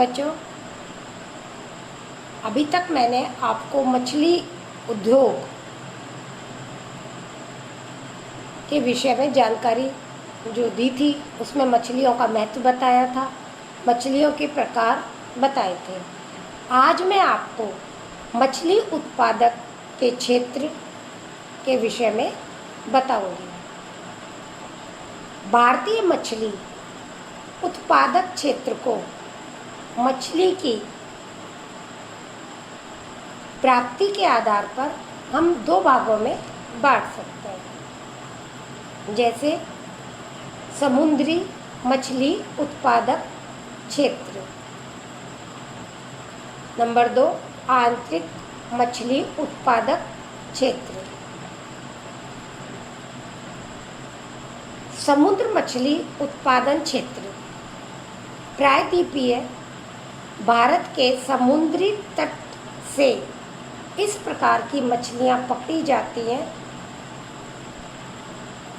बच्चों, अभी तक मैंने आपको मछली उद्योग के विषय में जानकारी जो दी थी, उसमें मछलियों का महत्व बताया था, मछलियों के प्रकार बताए थे। आज मैं आपको मछली उत्पादक के क्षेत्र के विषय में बताऊंगी। भारतीय मछली उत्पादक क्षेत्र को मछली की प्राप्ति के आधार पर हम दो भागों में बांट सकते हैं, जैसे समुद्री मछली उत्पादक क्षेत्र। नंबर 2, आंतरिक मछली उत्पादक क्षेत्र। समुद्र मछली उत्पादन क्षेत्र प्रायद्वीपीय भारत के समुद्री तट से इस प्रकार की मछलियां पकड़ी जाती हैं।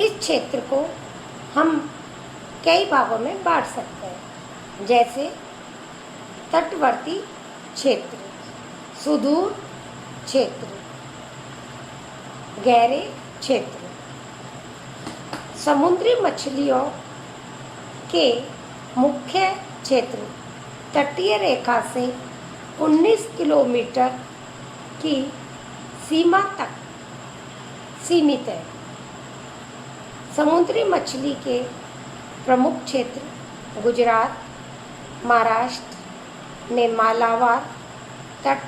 इस क्षेत्र को हम कई भागों में बांट सकते हैं, जैसे तटवर्ती क्षेत्र, सुदूर क्षेत्र, गहरे क्षेत्र। समुद्री मछलियों के मुख्य क्षेत्र तटीय रेखा से 19 किलोमीटर की सीमा तक सीमित है। समुद्री मछली के प्रमुख क्षेत्र गुजरात, महाराष्ट्र में मालाबार तट,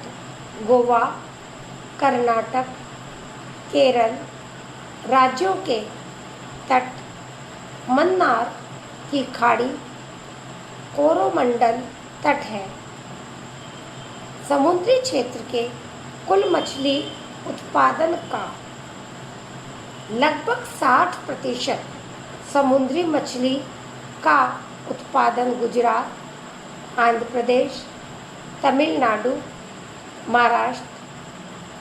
गोवा, कर्नाटक, केरल राज्यों के तट, मन्नार की खाड़ी, कोरोमंडल तट है। समुद्री क्षेत्र के कुल मछली उत्पादन का लगभग 60% समुद्री मछली का उत्पादन गुजरात, आंध्र प्रदेश, तमिलनाडु, महाराष्ट्र,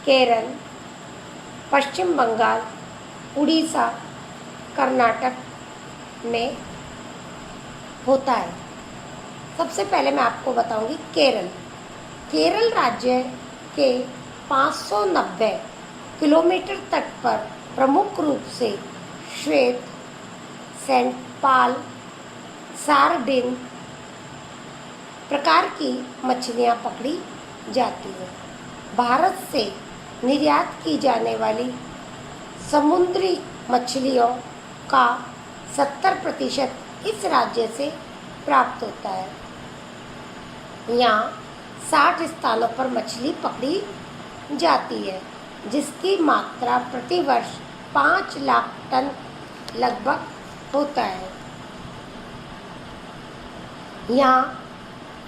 केरल, पश्चिम बंगाल, उड़ीसा, कर्नाटक में होता है। सबसे पहले मैं आपको बताऊंगी केरल राज्य के 590 किलोमीटर तट पर प्रमुख रूप से श्वेत, सेंट पाल, सार्डिन प्रकार की मछलियां पकड़ी जाती हैं। भारत से निर्यात की जाने वाली समुद्री मछलियों का 70% इस राज्य से प्राप्त होता है। यहाँ 60 स्थानों पर मछली पकड़ी जाती है, जिसकी मात्रा प्रतिवर्ष 5 लाख टन लगभग होता है। यहाँ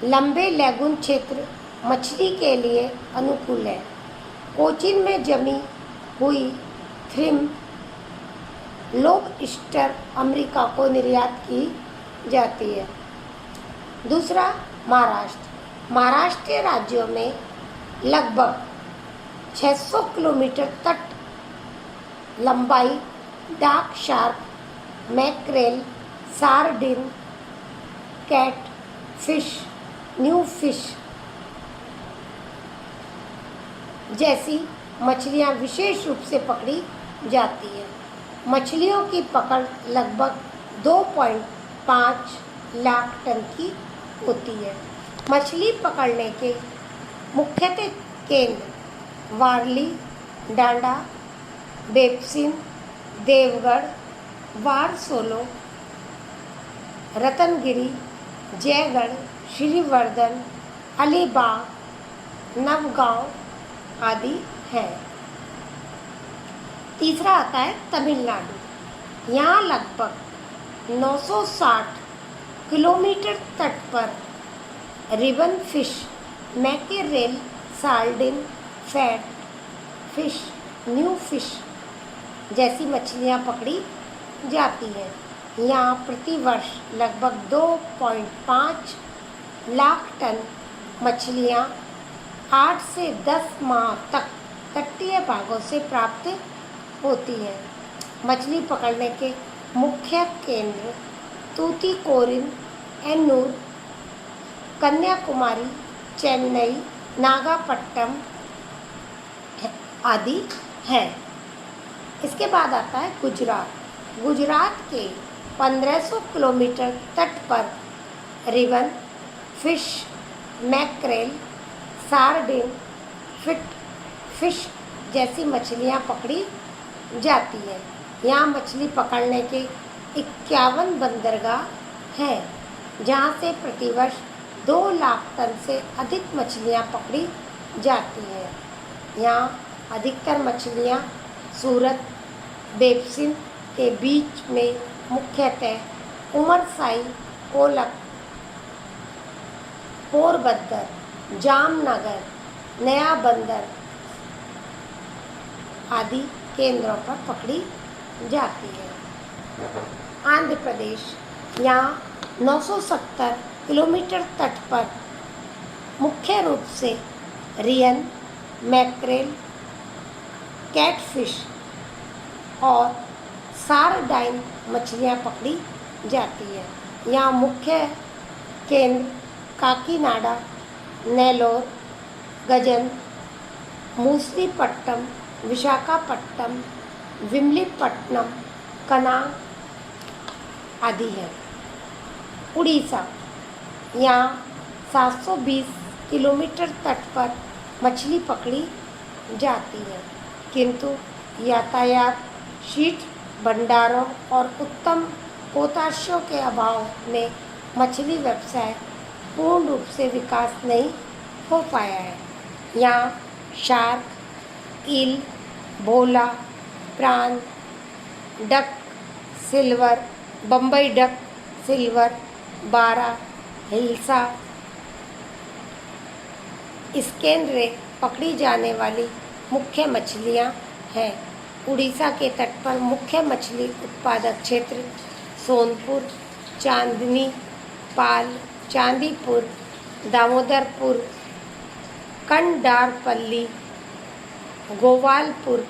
लंबे लैगून क्षेत्र मछली के लिए अनुकूल है। कोचीन में जमी हुई थ्रिम लोबस्टर अमेरिका को निर्यात की जाती है। दूसरा, महाराष्ट्र राज्यों में लगभग 600 किलोमीटर तट लंबाई dark shark, mackerel, sardine, catfish, new fish जैसी मछलियां विशेष रूप से पकड़ी जाती है। मछलियों की पकड़ लगभग 2.5 लाख टन की होती है। मछली पकड़ने के मुख्यतः केंद्र वारली, डांडा, बेपसिन, देवगढ़, वारसोलो, रतनगिरी, जयगढ़, श्रीवर्धन, अलीबाग, नवगांव आदि है। तीसरा आता है तमिलनाडु। यहाँ लगभग 960 किलोमीटर तट पर ribbon fish, mackerel, sardine, fat fish, new fish जैसी मछलियाँ पकड़ी जाती हैं। यहाँ प्रतिवर्ष लगभग 2.5 लाख टन मछलियाँ 8 से 10 माह तक तटीय भागों से प्राप्त होती हैं। मछली पकड़ने के मुख्य केंद्र तूतीकोरिन, एन्नूर, कन्याकुमारी, चेन्नई, नागापट्टनम आदि हैं। इसके बाद आता है गुजरात। गुजरात के 1500 किलोमीटर तट पर रिवन, फिश, मैक्रेल, सार्डिन, फिश जैसी मछलियाँ पकड़ी जाती हैं। यहाँ मछली पकड़ने के 51 बंदरगाह हैं, जहाँ से प्रतिवर्ष 2 लाख टन से अधिक मछलियाँ पकड़ी जाती हैं। यहाँ अधिकतर मछलियाँ सूरत, बेपसिन के बीच में मुख्यतः उमरसाई, कोलक, पोरबंदर, जामनगर, नया बंदर आदि केंद्रों पर पकड़ी जाती है। आंध्र प्रदेश, यहाँ 970 किलोमीटर तट पर मुख्य रूप से रियन, मैक्रेल, कैटफिश और सारडाइन मछलियाँ पकड़ी जाती है। यहाँ मुख्य केंद्र काकीनाडा, नेल्लोर, गजन, मूसलीपट्टनम, विशाखापट्टनम, विमलीपट्टनम, कनाड आदि है। उड़ीसा, यहाँ 720 किलोमीटर तट पर मछली पकड़ी जाती है, किंतु यातायात, शीत भंडारों और उत्तम पोताश्यों के अभाव में मछली व्यवसाय पूर्ण रूप से विकास नहीं हो पाया है। यहाँ शार्क, ईल, भोला, प्रान, duck, silver, Bombay duck, silver, बारा, हिल्सा, स्केंड्रे पकड़ी जाने वाली मुख्य मछलियाँ हैं। उड़ीसा के तट पर मुख्य मछली उत्पादक क्षेत्र सोनपुर, चांदनी, पाल, चांदीपुर, दामोदरपुर, कंडारपल्ली, गोवालपुर,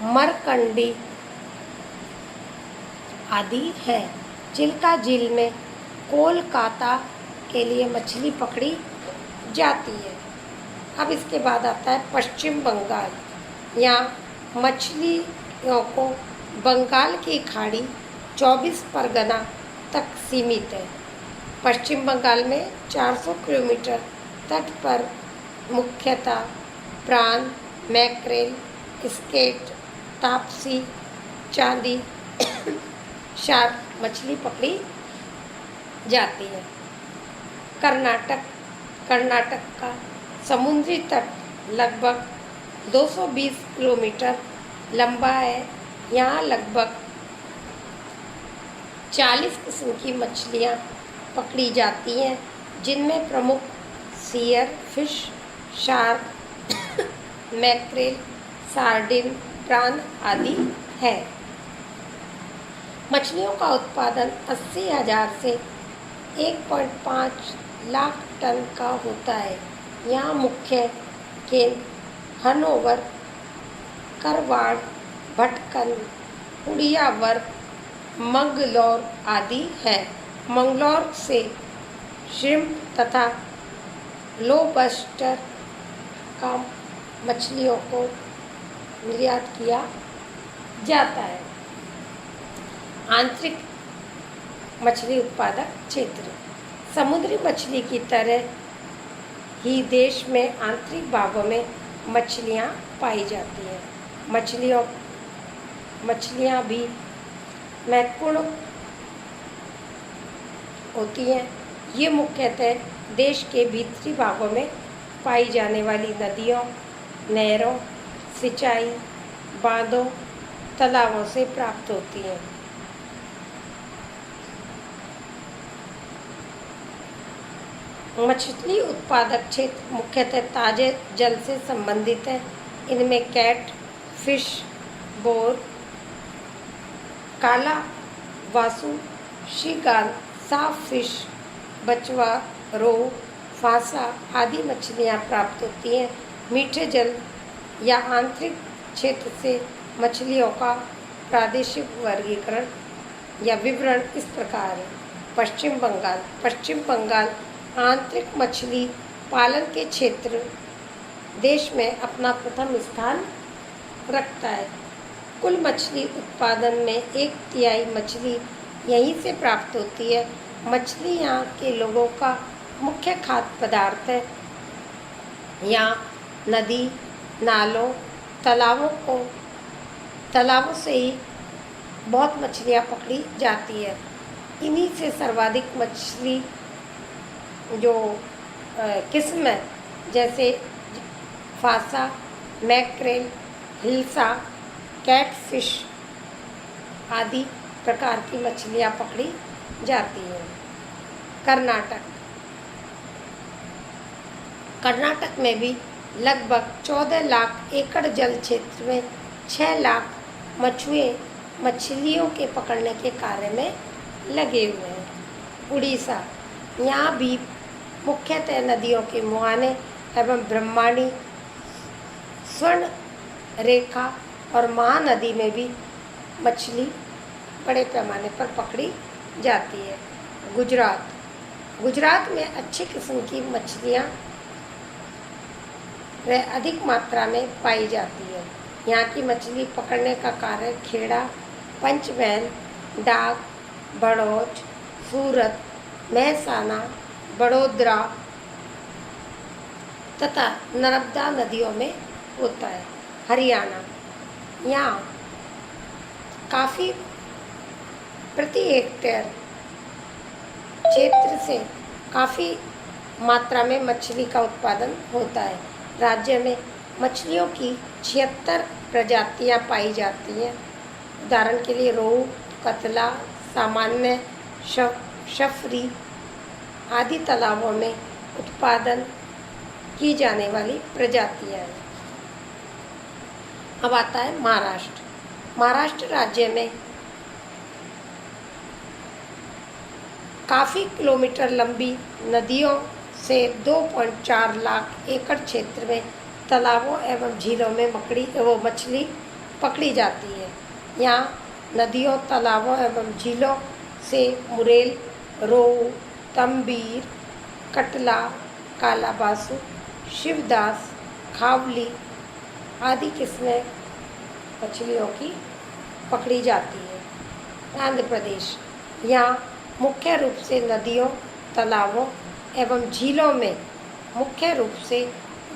मरकंडी आदि है। चिल्का झील में कोलकाता के लिए मछली पकड़ी जाती है। अब इसके बाद आता है पश्चिम बंगाल। यहाँ मछलियों को बंगाल की खाड़ी 24 परगना तक सीमित है। पश्चिम बंगाल में 400 किलोमीटर तट पर मुख्यतः प्रान, मैक्रेल, स्केट, तापसी, चांदी, शार्क मछली पकड़ी जाती है। कर्नाटक का समुद्री तट लगभग 220 किलोमीटर लंबा है। यहाँ लगभग 40 किस्म की मछलियाँ पकड़ी जाती हैं, जिनमें प्रमुख seer fish, shark, mackerel, sardine, prawn आदि है। मछलियों का उत्पादन 80,000 से 1.5 लाख टन का होता है। यहाँ मुख्य केंद्र हनोवर, करवाड़, भटकन, उड़ियावर, मंगलौर आदि है। मंगलौर से श्रिम्प तथा लोबस्टर का मछलियों को निर्यात किया जाता है। आंतरिक मछली उत्पादक क्षेत्र। समुद्री मछली की तरह ही देश में आंतरिक भागों में मछलियाँ पाई जाती हैं। मछलियाँ भी महत्वपूर्ण होती हैं। ये मुख्यतः देश के भीतरी भागों में पाई जाने वाली नदियों, नहरों, सिंचाई, बांधों, तालाबों से प्राप्त होती हैं। मछली उत्पादक क्षेत्र मुख्यतः ताजे जल से संबंधित है। इनमें कैट फिश, बोर, काला वासु, शीगाल, साफ फिश, बचवा, रोहू, फासा आदि मछलियाँ प्राप्त होती हैं। मीठे जल या आंतरिक क्षेत्र से मछलियों का प्रादेशिक वर्गीकरण या विवरण इस प्रकार है। पश्चिम बंगाल आंतरिक मछली पालन के क्षेत्र देश में अपना प्रथम स्थान रखता है। कुल मछली उत्पादन में 1/3 मछली यहीं से प्राप्त होती है। मछली यहाँ के लोगों का मुख्य खाद्य पदार्थ है। यहाँ नदी, नालों, तालाबों से ही बहुत मछलियाँ पकड़ी जाती है। इन्हीं से सर्वाधिक मछली जो किस्म है, जैसे फासा, मैक्रेल, हिल्सा, कैटफिश आदि प्रकार की मछलियाँ पकड़ी जाती हैं। कर्नाटक में भी लगभग 14 लाख एकड़ जल क्षेत्र में 6 लाख मछुए मछलियों के पकड़ने के कार्य में लगे हुए हैं। उड़ीसा, यहाँ भी मुख्यतः नदियों के मुहाने एवं ब्रह्मांडी, स्वर्ण रेखा और महानदी में भी मछली बड़े पैमाने पर पकड़ी जाती है। गुजरात में अच्छी किस्म की मछलियाँ अधिक मात्रा में पाई जाती है। यहाँ की मछली पकड़ने का कार्य खेड़ा, पंचमहल, डाक, बड़ौच, सूरत, महसाना, बड़ोदरा तथा नर्मदा नदियों में होता है। हरियाणा, यहाँ काफ़ी प्रति हेक्टेयर क्षेत्र से काफ़ी मात्रा में मछली का उत्पादन होता है। राज्य में मछलियों की 76 प्रजातियां पाई जाती हैं। उदाहरण के लिए रोहू, कतला, सामान्य, शफरी आदि तालाबों में उत्पादन की जाने वाली प्रजातियां हैं। अब आता है महाराष्ट्र राज्य में काफ़ी किलोमीटर लंबी नदियों से 2.4 लाख एकड़ क्षेत्र में तालाबों एवं झीलों में मछली पकड़ी जाती है। यहाँ नदियों, तालाबों एवं झीलों से मुरेल, रोहू, तंबीर, कटला, कालाबासु, शिवदास, खावली आदि किस्में मछलियों की पकड़ी जाती है। आंध्र प्रदेश, यहाँ मुख्य रूप से नदियों, तालाबों एवं झीलों में मुख्य रूप से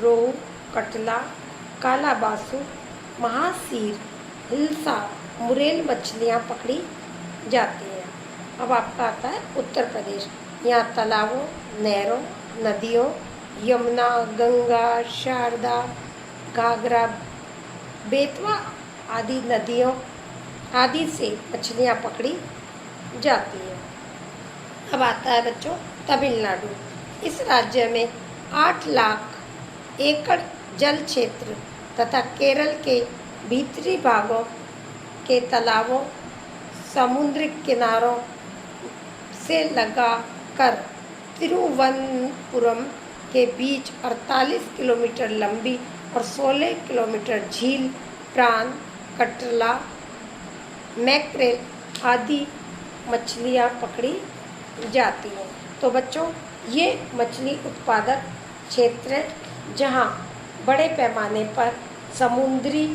रोहू, कटला, कालाबासु, महासीर, हिल्सा, मुरेल मछलियाँ पकड़ी जाती हैं। अब आपका आता है उत्तर प्रदेश। यहाँ तालाबों, नहरों, नदियों, यमुना, गंगा, शारदा, घाघरा, बेतवा आदि नदियों आदि से मछलियाँ पकड़ी जाती हैं। अब आता है बच्चों तमिलनाडु। इस राज्य में 8 लाख एकड़ जल क्षेत्र तथा केरल के भीतरी भागों के तालाबों, समुद्री किनारों से लगाकर तिरुवनंतपुरम के बीच 48 किलोमीटर लंबी और 16 किलोमीटर झील, प्राण, कटला, मैक्रेल आदि मछलियाँ पकड़ी जाती हैं। तो बच्चों, ये मछली उत्पादक क्षेत्र है जहाँ बड़े पैमाने पर समुद्री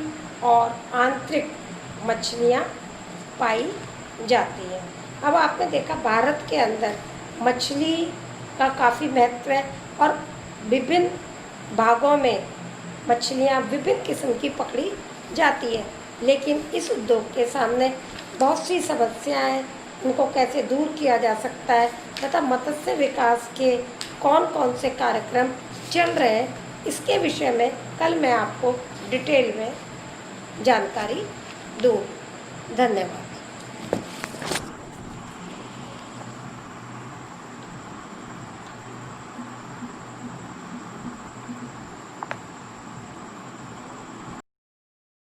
और आंतरिक मछलियाँ पाई जाती हैं। अब आपने देखा भारत के अंदर मछली का काफ़ी महत्व है और विभिन्न भागों में मछलियाँ विभिन्न किस्म की पकड़ी जाती है। लेकिन इस उद्योग के सामने बहुत सी समस्याएं हैं, उनको कैसे दूर किया जा सकता है तथा मत्स्य विकास के कौन कौन से कार्यक्रम चल रहे हैं, इसके विषय में कल मैं आपको डिटेल में जानकारी दूँ। धन्यवाद।